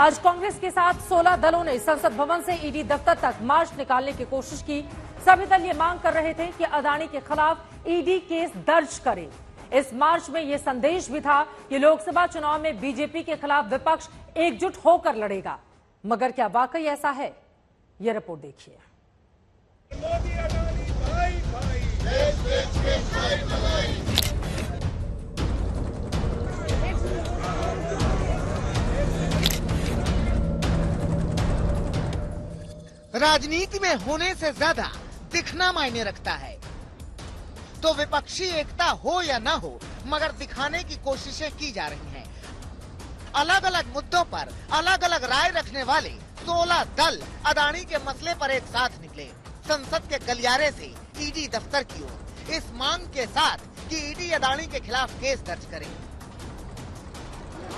आज कांग्रेस के साथ 16 दलों ने संसद भवन से ईडी दफ्तर तक मार्च निकालने की कोशिश की। सभी दल ये मांग कर रहे थे कि अदानी के खिलाफ ईडी केस दर्ज करे। इस मार्च में ये संदेश भी था कि लोकसभा चुनाव में बीजेपी के खिलाफ विपक्ष एकजुट होकर लड़ेगा। मगर क्या वाकई ऐसा है? ये रिपोर्ट देखिए। राजनीति में होने से ज्यादा दिखना मायने रखता है। तो विपक्षी एकता हो या ना हो, मगर दिखाने की कोशिशें की जा रही हैं। अलग अलग मुद्दों पर अलग अलग राय रखने वाले 16 दल अदानी के मसले पर एक साथ निकले, संसद के गलियारे से ईडी दफ्तर की ओर, इस मांग के साथ कि ईडी अदानी के खिलाफ केस दर्ज करे।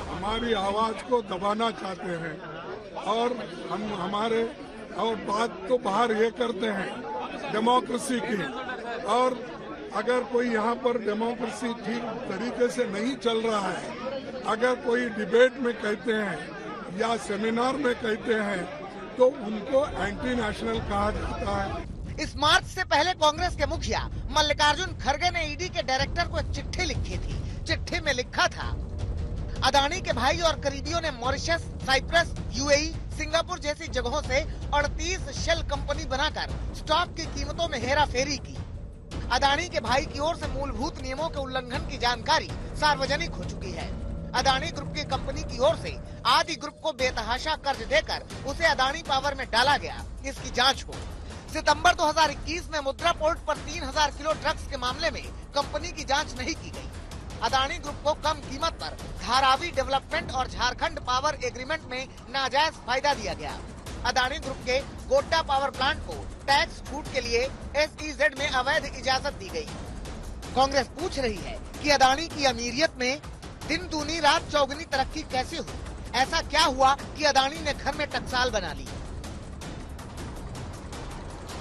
हमारी आवाज को दबाना चाहते हैं और हम हमारे और बात तो बाहर ये करते हैं डेमोक्रेसी की, और अगर कोई यहाँ पर डेमोक्रेसी ठीक तरीके से नहीं चल रहा है, अगर कोई डिबेट में कहते हैं या सेमिनार में कहते हैं तो उनको एंटी नेशनल कहा जाता है। इस मार्च से पहले कांग्रेस के मुखिया मल्लिकार्जुन खड़गे ने ईडी के डायरेक्टर को एक चिट्ठी लिखी थी। चिट्ठी में लिखा था, अदानी के भाई और करीबियों ने मॉरिशस, साइप्रस, यूएई, सिंगापुर जैसी जगहों से 38 शेल कंपनी बनाकर स्टॉक की कीमतों में हेराफेरी की। अदानी के भाई की ओर से मूलभूत नियमों के उल्लंघन की जानकारी सार्वजनिक हो चुकी है। अदानी ग्रुप की कंपनी की ओर से आदि ग्रुप को बेतहाशा कर्ज देकर उसे अदानी पावर में डाला गया, इसकी जांच हो। सितंबर 2021 में मुद्रा पोर्ट पर 3000 किलो ड्रग्स के मामले में कंपनी की जांच नहीं की गई। अदानी ग्रुप को कम कीमत पर धारावी डेवलपमेंट और झारखंड पावर एग्रीमेंट में नाजायज फायदा दिया गया। अदानी ग्रुप के गोड्डा पावर प्लांट को टैक्स छूट के लिए SEZ में अवैध इजाजत दी गई। कांग्रेस पूछ रही है कि अदानी की अमीरियत में दिन दूनी रात चौगुनी तरक्की कैसे हुई? ऐसा क्या हुआ कि अदानी ने घर में टकसाल बना ली?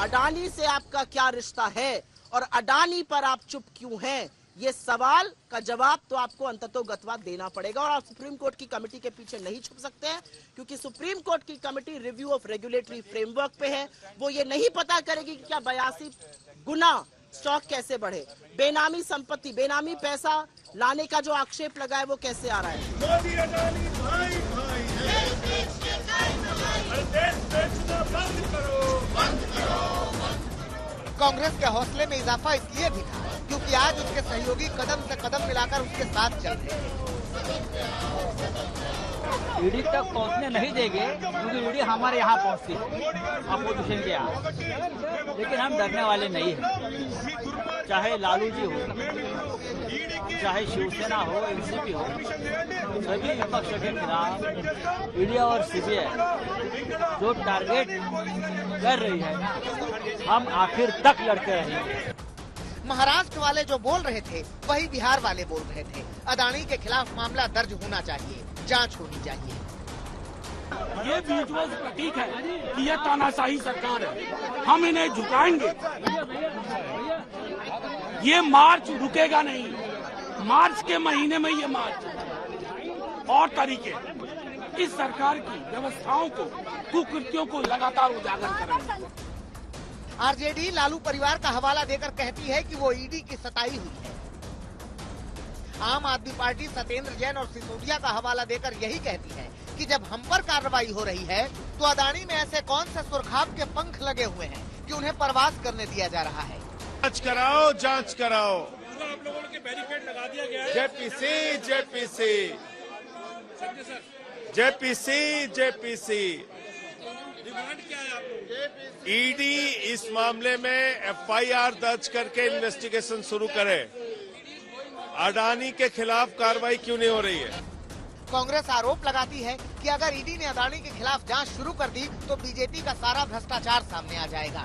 अडानी से आपका क्या रिश्ता है और अडानी पर आप चुप क्यों हैं? ये सवाल का जवाब तो आपको अंततोगत्वा देना पड़ेगा और आप सुप्रीम कोर्ट की कमेटी के पीछे नहीं छुप सकते हैं, क्योंकि सुप्रीम कोर्ट की committee review of regulatory framework पे है। वो ये नहीं पता करेगी कि क्या 82 गुना स्टॉक कैसे बढ़े, बेनामी संपत्ति, बेनामी पैसा लाने का जो आक्षेप लगा है वो कैसे आ रहा है। मोदी अडानी भाई भाई, बंद करो। कांग्रेस के हौसले में इजाफा इसलिए भी था क्योंकि आज उसके सहयोगी कदम से कदम मिलाकर उसके साथ चल रहे हैं। ईडी तक पहुंचने नहीं देंगे क्योंकि ईडी हमारे यहाँ पहुंचती है, अपोजिशन के यहाँ। लेकिन हम डरने वाले नहीं हैं। चाहे लालू जी हो, चाहे शिवसेना हो, एनसीपी हो, सभी विपक्ष के खिलाफ ईडी और सीबीआई जो टारगेट कर रही है ना, हम आखिर तक लड़ते रहेंगे। महाराष्ट्र वाले जो बोल रहे थे वही बिहार वाले बोल रहे थे। अदानी के खिलाफ मामला दर्ज होना चाहिए, जांच होनी चाहिए। ये विजुअल प्रतीक है कि ये तानाशाही सरकार है, हम इन्हें झुकाएंगे। ये मार्च रुकेगा नहीं। मार्च के महीने में ये मार्च और तरीके इस सरकार की व्यवस्थाओं को, कुकृत्यों को लगातार उजागर करेंगे। आरजेडी लालू परिवार का हवाला देकर कहती है कि वो ईडी की सताई हुई है। आम आदमी पार्टी सत्येंद्र जैन और सिसोदिया का हवाला देकर यही कहती है कि जब हम पर कार्रवाई हो रही है तो अदानी में ऐसे कौन से सुरखाब के पंख लगे हुए हैं कि उन्हें परवाज करने दिया जा रहा है। जांच कराओ, जांच कराओ। आप लोगों के बैरिकेड लगा दिया गया है। जेपीसी। डिमांड क्या है आप लोग? ईडी इस मामले में FIR दर्ज करके इन्वेस्टिगेशन शुरू करे। अडानी के खिलाफ कार्रवाई क्यों नहीं हो रही है? कांग्रेस आरोप लगाती है कि अगर ईडी ने अदानी के खिलाफ जांच शुरू कर दी तो बीजेपी का सारा भ्रष्टाचार सामने आ जाएगा।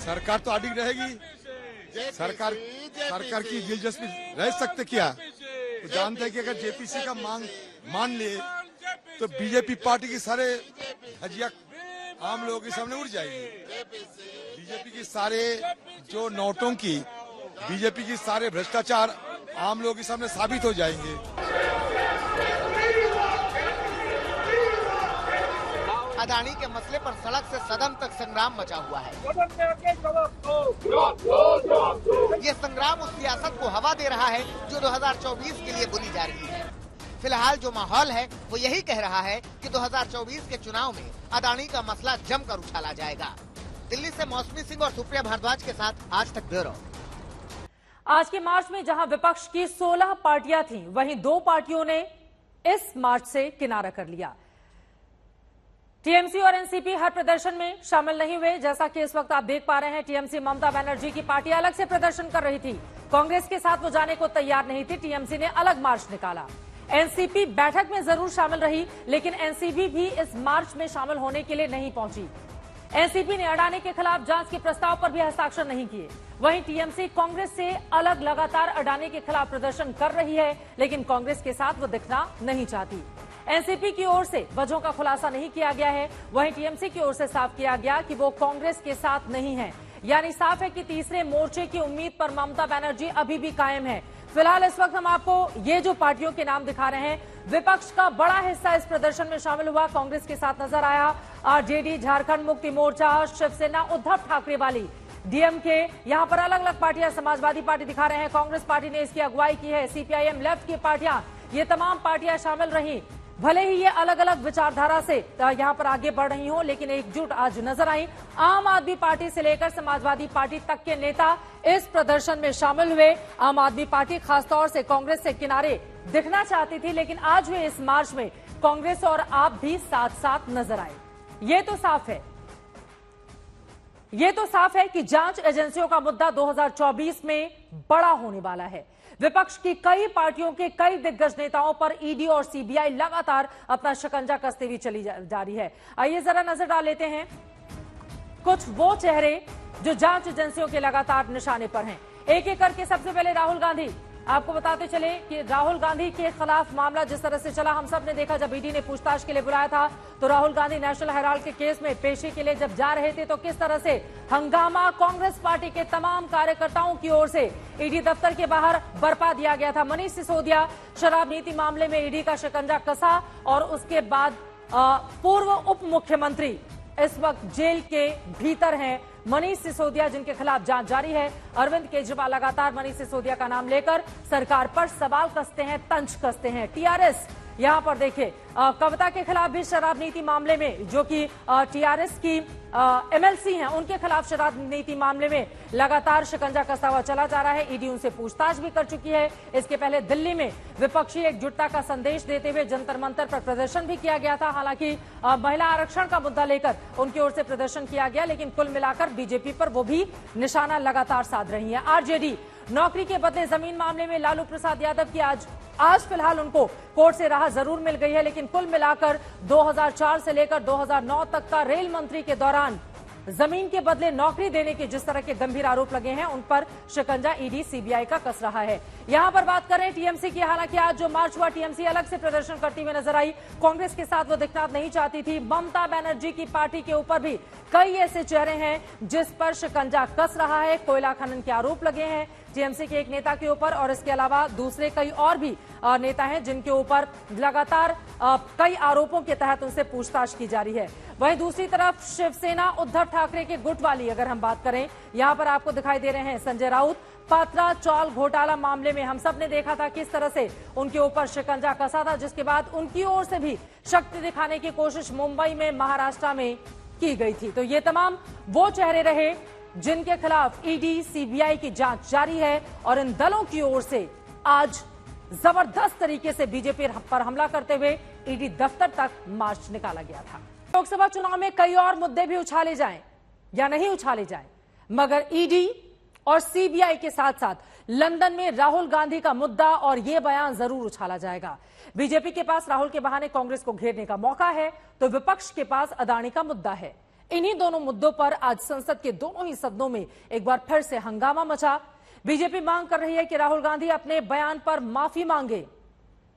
सरकार तो अडिग रहेगी। सरकार की दिलचस्पी रह सकते क्या? तो जानते हैं कि अगर जेपीसी का मांग मान ले तो बीजेपी पार्टी की सारे धजिया आम लोगों के सामने उड़ जाएगी। बीजेपी की सारे जो नोटों की, बीजेपी की सारे भ्रष्टाचार आम लोगों के सामने साबित हो जाएंगे। अदानी के मसले पर सड़क से सदन तक संग्राम मचा हुआ है। ये संग्राम उस सियासत को हवा दे रहा है जो 2024 के लिए बुनी जा रही है। फिलहाल जो माहौल है वो यही कह रहा है कि 2024 के चुनाव में अदानी का मसला जमकर उछाला जाएगा। दिल्ली से मौसमी सिंह और सुप्रिया भारद्वाज के साथ आज तक ब्यूरो। आज के मार्च में जहां विपक्ष की 16 पार्टियां थीं, वहीं 2 पार्टियों ने इस मार्च से किनारा कर लिया। टीएमसी और एनसीपी हर प्रदर्शन में शामिल नहीं हुए। जैसा कि इस वक्त आप देख पा रहे हैं, टीएमसी ममता बनर्जी की पार्टी अलग से प्रदर्शन कर रही थी। कांग्रेस के साथ वो जाने को तैयार नहीं थी। टीएमसी ने अलग मार्च निकाला। एनसीपी बैठक में जरूर शामिल रही, लेकिन एनसीपी भी इस मार्च में शामिल होने के लिए नहीं पहुंची। एनसीपी ने अडानी के खिलाफ जांच के प्रस्ताव पर भी हस्ताक्षर नहीं किए। वहीं टीएमसी कांग्रेस से अलग लगातार अडानी के खिलाफ प्रदर्शन कर रही है, लेकिन कांग्रेस के साथ वो दिखना नहीं चाहती। एनसीपी की ओर से वजहों का खुलासा नहीं किया गया है। वहीं टीएमसी की ओर से साफ किया गया कि वो कांग्रेस के साथ नहीं है। यानी साफ है कि तीसरे मोर्चे की उम्मीद पर ममता बनर्जी अभी भी कायम है। फिलहाल इस वक्त हम आपको ये जो पार्टियों के नाम दिखा रहे हैं, विपक्ष का बड़ा हिस्सा इस प्रदर्शन में शामिल हुआ। कांग्रेस के साथ नजर आया आरजेडी, झारखंड मुक्ति मोर्चा, शिवसेना, उद्धव ठाकरे वाली, डीएमके। यहां पर अलग अलग पार्टियां, समाजवादी पार्टी दिखा रहे हैं, कांग्रेस पार्टी ने इसकी अगुवाई की है, सीपीआईएम, लेफ्ट की पार्टियां, ये तमाम पार्टियां शामिल रही। भले ही ये अलग अलग विचारधारा से यहां पर आगे बढ़ रही हो, लेकिन एकजुट आज नजर आई। आम आदमी पार्टी से लेकर समाजवादी पार्टी तक के नेता इस प्रदर्शन में शामिल हुए। आम आदमी पार्टी खासतौर से कांग्रेस से किनारे दिखना चाहती थी, लेकिन आज हुए इस मार्च में कांग्रेस और आप भी साथ साथ नजर आए। ये तो साफ है कि जांच एजेंसियों का मुद्दा 2024 में बड़ा होने वाला है। विपक्ष की कई पार्टियों के कई दिग्गज नेताओं पर ईडी और सीबीआई लगातार अपना शिकंजा कसते हुए चली जा रही है। आइए जरा नजर डाल लेते हैं कुछ वो चेहरे जो जांच एजेंसियों के लगातार निशाने पर हैं। एक एक करके सबसे पहले राहुल गांधी। आपको बताते चले कि राहुल गांधी के खिलाफ मामला जिस तरह से चला, हम सब ने देखा। जब ईडी ने पूछताछ के लिए बुलाया था तो राहुल गांधी नेशनल हेराल्ड के केस में पेशी के लिए जब जा रहे थे तो किस तरह से हंगामा कांग्रेस पार्टी के तमाम कार्यकर्ताओं की ओर से ईडी दफ्तर के बाहर बरपा दिया गया था। मनीष सिसोदिया शराब नीति मामले में ईडी का शिकंजा कसा और उसके बाद पूर्व उप मुख्यमंत्री इस वक्त जेल के भीतर हैं। मनीष सिसोदिया, जिनके खिलाफ जांच जारी है। अरविंद केजरीवाल लगातार मनीष सिसोदिया का नाम लेकर सरकार पर सवाल कसते हैं, तंज कसते हैं। टीआरएस यहां पर देखिए, कविता के खिलाफ भी शराब नीति मामले में, जो कि टीआरएस की एमएलसी हैं, उनके खिलाफ शराब नीति मामले में लगातार शिकंजा कसता हुआ चला जा रहा है। ईडी उनसे पूछताछ भी कर चुकी है। इसके पहले दिल्ली में विपक्षी एकजुटता का संदेश देते हुए जंतर मंतर पर प्रदर्शन भी किया गया था। हालांकि महिला आरक्षण का मुद्दा लेकर उनकी ओर से प्रदर्शन किया गया, लेकिन कुल मिलाकर बीजेपी पर वो भी निशाना लगातार साध रही है। आरजेडी नौकरी के बदले जमीन मामले में लालू प्रसाद यादव की आज फिलहाल उनको कोर्ट से राहत जरूर मिल गई है, लेकिन कुल मिलाकर 2004 से लेकर 2009 तक का रेल मंत्री के दौरान जमीन के बदले नौकरी देने के जिस तरह के गंभीर आरोप लगे हैं, उन पर शिकंजा ईडी सीबीआई का कस रहा है। यहां पर बात करें टीएमसी की, हालांकि आज जो मार्च हुआ टीएमसी अलग से प्रदर्शन करती हुई नजर आई। कांग्रेस के साथ वो दिखना नहीं चाहती थी। ममता बनर्जी की पार्टी के ऊपर भी कई ऐसे चेहरे हैं जिस पर शिकंजा कस रहा है। कोयला खनन के आरोप लगे हैं टीएमसी के एक नेता के ऊपर, और इसके अलावा दूसरे कई और भी नेता हैं जिनके ऊपर लगातार कई आरोपों के तहत उनसे पूछताछ की जा रही है। वहीं दूसरी तरफ शिवसेना उद्धव ठाकरे के गुट वाली अगर हम बात करें, यहां पर आपको दिखाई दे रहे हैं संजय राउत। पात्रा चौल घोटाला मामले में हम सब ने देखा था किस तरह से उनके ऊपर शिकंजा कसा था, जिसके बाद उनकी ओर से भी शक्ति दिखाने की कोशिश मुंबई में, महाराष्ट्र में की गई थी। तो ये तमाम वो चेहरे रहे जिनके खिलाफ ईडी सीबीआई की जांच जारी है, और इन दलों की ओर से आज जबरदस्त तरीके से बीजेपी पर हमला करते हुए ईडी दफ्तर तक मार्च निकाला गया था। लोकसभा चुनाव में कई और मुद्दे भी उछाले जाएं या नहीं उछाले जाएं, मगर ईडी और सीबीआई के साथ साथ लंदन में राहुल गांधी का मुद्दा और यह बयान जरूर उछाला जाएगा। बीजेपी के पास राहुल के बहाने कांग्रेस को घेरने का मौका है, तो विपक्ष के पास अडानी का मुद्दा है। इन्हीं दोनों मुद्दों पर आज संसद के दोनों ही सदनों में एक बार फिर से हंगामा मचा। बीजेपी मांग कर रही है कि राहुल गांधी अपने बयान पर माफी मांगे,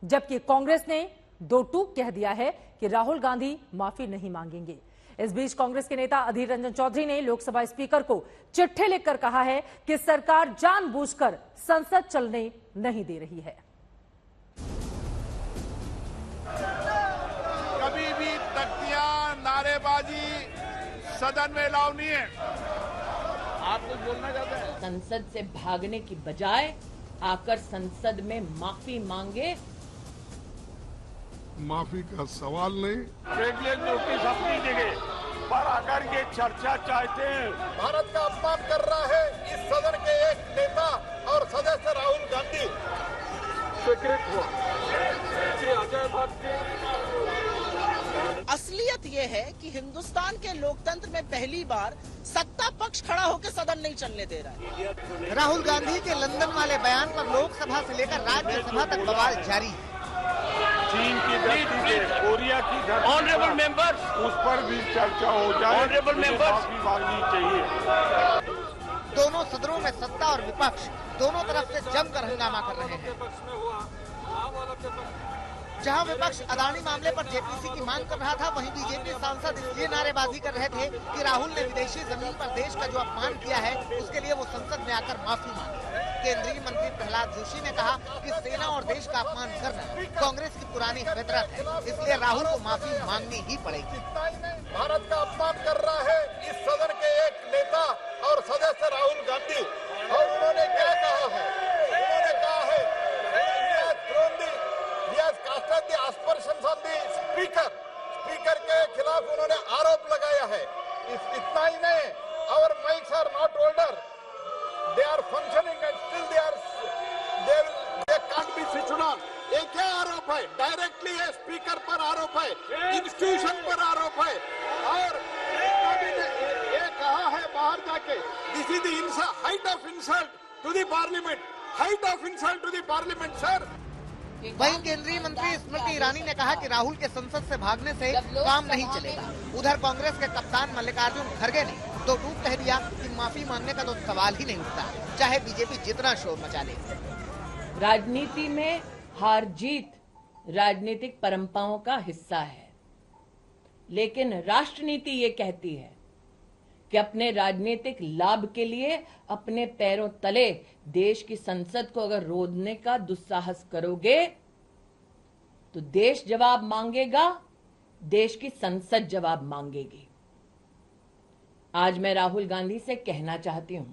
जबकि कांग्रेस ने दो टूक कह दिया है कि राहुल गांधी माफी नहीं मांगेंगे। इस बीच कांग्रेस के नेता अधीर रंजन चौधरी ने लोकसभा स्पीकर को चिट्ठी लिखकर कहा है कि सरकार जानबूझकर संसद चलने नहीं दे रही है। कभी भी तख्तियार नारेबाजी सदन में अलाउ नहीं है। आप कुछ बोलना चाहते हैं? संसद से भागने की बजाय आकर संसद में माफी मांगे। माफी का सवाल नहीं। रेगुलर नोटिस अपनी जगह, पर अगर ये चर्चा चाहते हैं, भारत का अपमान कर रहा है इस सदन के एक नेता और सदस्य राहुल गांधी। स्वीकृत हुआ। अजय भट्ट असलियत ये है कि हिंदुस्तान के लोकतंत्र में पहली बार सत्ता पक्ष खड़ा होकर सदन नहीं चलने दे रहा है। राहुल गांधी के लंदन वाले बयान पर लोकसभा से लेकर राज्यसभा तक बवाल जारी है। चीन की धरती पे, कोरिया की धरती, ऑनरेबल मेंबर्स, उस पर भी चर्चा हो जाए। ऑनरेबल मेंबर्स की मांगनी चाहिए। दोनों सदनों में सत्ता और विपक्ष दोनों तरफ से जमकर हंगामा कर रहे हैं। जहां विपक्ष अदानी मामले पर जेपीसी की मांग कर रहा था, वहीं बीजेपी सांसद इसलिए नारेबाजी कर रहे थे कि राहुल ने विदेशी जमीन पर देश का जो अपमान किया है उसके लिए वो संसद में आकर माफी मांगे। केंद्रीय मंत्री प्रहलाद जोशी ने कहा कि सेना और देश का अपमान करना कांग्रेस की पुरानी फितरत है, इसलिए राहुल को माफी मांगनी ही पड़ेगी। भारत का अपमान कर रहा है इस सदन के एक नेता और सदस्य राहुल गांधी। और उन्होंने क्या कहा है? उन्होंने कहा है स्पीकर के खिलाफ उन्होंने आरोप लगाया है। इतना ही नहीं, our mics are not older, they are functioning and still they can't be switched on। ये क्या आरोप है? डायरेक्टली है, स्पीकर पर आरोप है, इंस्टीट्यूशन पर आरोप है। और ये कहा है बाहर जाके, this is the height of insult to the parliament, height of insult to the parliament sir. वहीं केंद्रीय मंत्री स्मृति ईरानी ने कहा कि राहुल के संसद से भागने से काम नहीं चलेगा। उधर कांग्रेस के कप्तान मल्लिकार्जुन खड़गे ने दो टूक कह दिया कि माफी मांगने का तो सवाल ही नहीं उठता, चाहे बीजेपी जितना शोर मचा ले। राजनीति में हार जीत राजनीतिक परंपराओं का हिस्सा है, लेकिन राष्ट्रनीति ये कहती है कि अपने राजनीतिक लाभ के लिए अपने पैरों तले देश की संसद को अगर रोधने का दुस्साहस करोगे तो देश जवाब मांगेगा, देश की संसद जवाब मांगेगी। आज मैं राहुल गांधी से कहना चाहती हूं,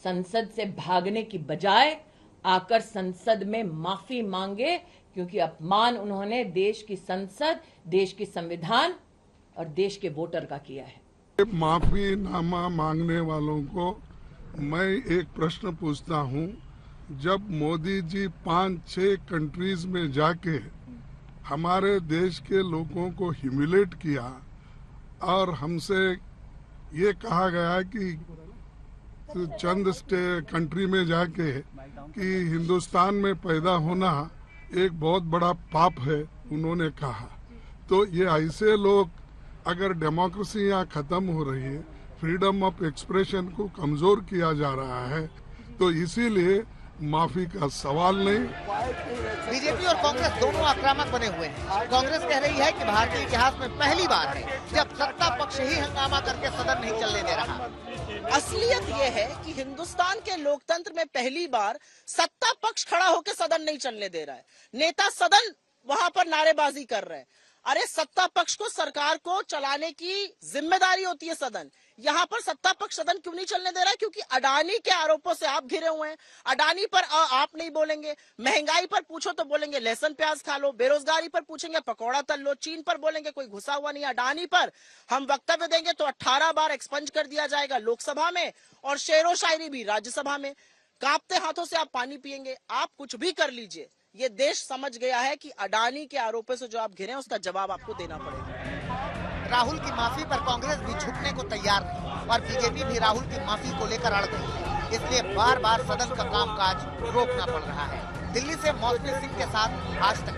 संसद से भागने की बजाय आकर संसद में माफी मांगे, क्योंकि अपमान उन्होंने देश की संसद, देश की संविधान और देश के वोटर का किया है। माफीनामा मांगने वालों को मैं एक प्रश्न पूछता हूं, जब मोदी जी 5-6 कंट्रीज में जाके हमारे देश के लोगों को ह्यूमिलेट किया और हमसे ये कहा गया कि चंद कंट्री में जाके कि हिंदुस्तान में पैदा होना एक बहुत बड़ा पाप है, उन्होंने कहा, तो ये ऐसे लोग, अगर डेमोक्रेसी यहाँ खत्म हो रही है, फ्रीडम ऑफ एक्सप्रेशन को कमजोर किया जा रहा है, तो इसीलिए माफी का सवाल नहीं। बीजेपी और कांग्रेस दोनों आक्रामक बने हुए हैं। कांग्रेस कह रही है कि भारतीय इतिहास में पहली बार है जब सत्ता पक्ष ही हंगामा करके सदन नहीं चलने दे रहा। असलियत ये है कि हिंदुस्तान के लोकतंत्र में पहली बार सत्ता पक्ष खड़ा होकर सदन नहीं चलने दे रहा है। नेता सदन वहां पर नारेबाजी कर रहे हैं। अरे सत्ता पक्ष को, सरकार को चलाने की जिम्मेदारी होती है सदन। यहाँ पर सत्ता पक्ष सदन क्यों नहीं चलने दे रहा है? क्योंकि अडानी के आरोपों से आप घिरे हुए हैं। अडानी पर आप नहीं बोलेंगे, महंगाई पर पूछो तो बोलेंगे लहसुन प्याज खा लो, बेरोजगारी पर पूछेंगे पकौड़ा तल लो, चीन पर बोलेंगे कोई घुसा हुआ नहीं, अडानी पर हम वक्तव्य देंगे तो 18 बार एक्सपंज कर दिया जाएगा लोकसभा में और शेरो शायरी भी राज्यसभा में। कांपते हाथों से आप पानी पिएंगे। आप कुछ भी कर लीजिए, ये देश समझ गया है कि अडानी के आरोपों से जो आप घिरे हैं उसका जवाब आपको देना पड़ेगा। राहुल की माफी पर कांग्रेस भी झुकने को तैयार नहीं और बीजेपी भी राहुल की माफी को लेकर अड़ गई है, इसलिए बार बार सदन का कामकाज रोकना पड़ रहा है। दिल्ली से मौसमी सिंह के साथ आज तक।